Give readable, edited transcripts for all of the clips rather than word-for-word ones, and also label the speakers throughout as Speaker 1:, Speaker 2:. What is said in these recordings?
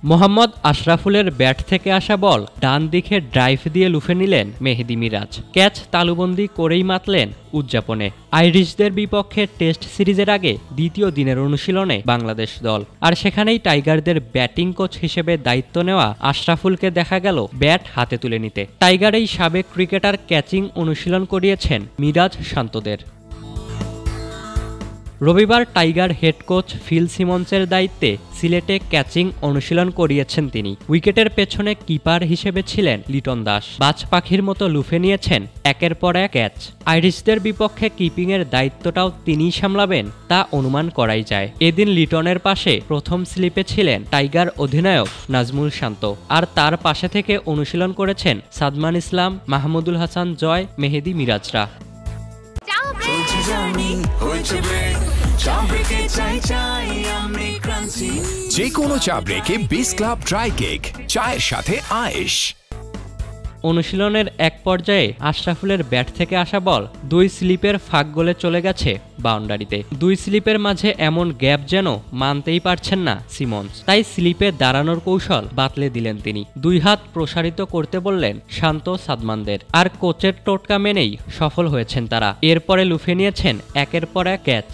Speaker 1: Mohammad আশরাফুলের bat থেকে আসা বল ডান দিকে ড্রাইভ দিয়ে লুফে নিলেন মেহেদী মিরাজ। ক্যাচ তালুবন্দি করেই মাতলেন উদযাপনে। আইরিশদের বিপক্ষে টেস্ট সিরিজের আগে দ্বিতীয় দিনের অনুশীলনে বাংলাদেশ দল, আর সেখানেই টাইগারদের ব্যাটিং কোচ হিসেবে দায়িত্ব নেওয়া আশরাফুলকে দেখা গেল ব্যাট হাতে তুলে নিতে। টাইগার এই সাবেক ক্রিকেটার ক্যাচিং অনুশীলন করিয়েছেন মিরাজ শান্তদের। রবিবার টাইগার হেড কোচ ফিল সিমন্সের দায়িত্বে সিলেটে ক্যাচিং অনুশীলন করিয়েছেন তিনি। উইকেটের পেছনে কিপার হিসেবে ছিলেন লিটন দাস। বাজ পাখির মতো লুফে নিয়েছেন একের পর এক ক্যাচ। আইরিশদের বিপক্ষে কিপিংয়ের দায়িত্বটাও তিনিই সামলাবেন তা অনুমান করাই যায়। এদিন লিটনের পাশে প্রথম স্লিপে ছিলেন টাইগার অধিনায়ক নাজমুল শান্ত, আর তার পাশে থেকে অনুশীলন করেছেন সাদমান ইসলাম, মাহমুদুল হাসান জয়, মেহেদী মিরাজরা।
Speaker 2: যে কোনো চা ব্রেকে বিস ক্লাব ড্রাই কেক, চায়ের সাথে আয়েশ।
Speaker 1: অনুশীলনের এক পর্যায়ে আশরাফুলের ব্যাট থেকে আসা বল দুই স্লিপের ফাঁক গলে চলে গেছে বাউন্ডারিতে। দুই স্লিপের মাঝে এমন গ্যাপ যেন মানতেই পারছেন না সিমন্স, তাই স্লিপে দাঁড়ানোর কৌশল বাতলে দিলেন তিনি। দুই হাত প্রসারিত করতে বললেন শান্ত সাদমানদের, আর কোচের টোটকা মেনেই সফল হয়েছেন তারা। এরপরে লুফে নিয়েছেন একের পর এক ক্যাচ।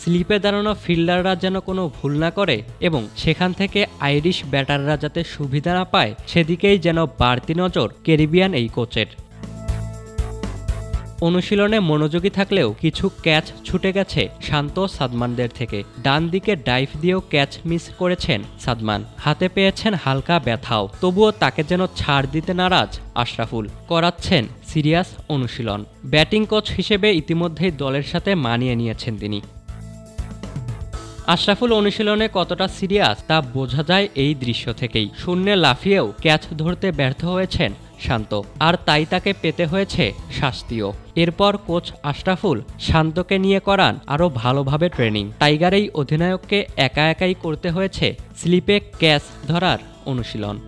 Speaker 1: স্লিপে দাঁড়ানো ফিল্ডাররা যেন কোনো ভুল না করে এবং সেখান থেকে আইরিশ ব্যাটাররা যাতে সুবিধা না পায় সেদিকেই যেন বাড়তি নজর ক্যারিবিয়ান এই কোচের। অনুশীলনে মনোযোগী থাকলেও কিছু ক্যাচ ছুটে গেছে শান্ত সাদমানদের থেকে। ডান দিকে ডাইভ দিয়েও ক্যাচ মিস করেছেন সাদমান। হাতে পেয়েছেন হালকা ব্যথাও, তবুও তাকে যেন ছাড় দিতে নারাজ আশরাফুল। করাচ্ছেন সিরিয়াস অনুশীলন। ব্যাটিং কোচ হিসেবে ইতিমধ্যেই দলের সাথে মানিয়ে নিয়েছেন তিনি। আশরাফুল অনুশীলনে কতটা সিরিয়াস তা বোঝা যায় এই দৃশ্য থেকেই। শূন্যে লাফিয়েও ক্যাচ ধরতে ব্যর্থ হয়েছেন শান্ত, আর তাই তাকে পেতে হয়েছে শাস্তিও। এরপর কোচ আশরাফুল শান্তকে নিয়ে করান আরও ভালোভাবে ট্রেনিং। টাইগার এই অধিনায়ককে একা একাই করতে হয়েছে স্লিপে ক্যাচ ধরার অনুশীলন।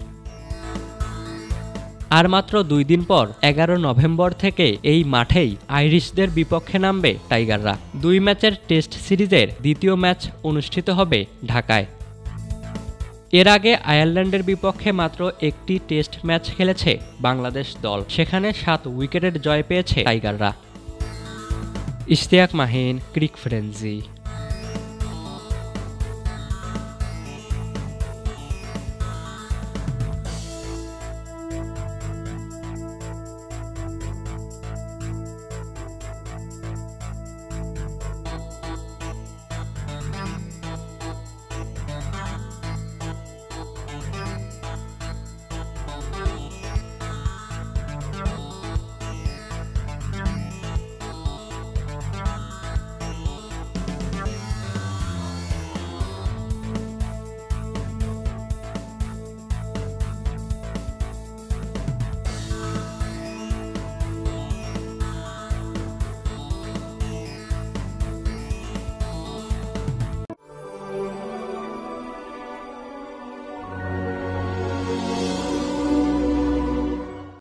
Speaker 1: আর মাত্র 2 দিন পর 11 নভেম্বর থেকে এই মাঠেই আইরিশদের বিপক্ষে নামবে টাইগাররা। 2 ম্যাচের টেস্ট সিরিজের দ্বিতীয় ম্যাচ অনুষ্ঠিত হবে ঢাকায়। এর আগে আয়ারল্যান্ডের বিপক্ষে মাত্র একটি টেস্ট ম্যাচ খেলেছে বাংলাদেশ দল, সেখানে 7 উইকেটের জয় পেয়েছে টাইগাররা। ইশতিয়াক মাহিন, ক্রিক ফ্রেন্জি।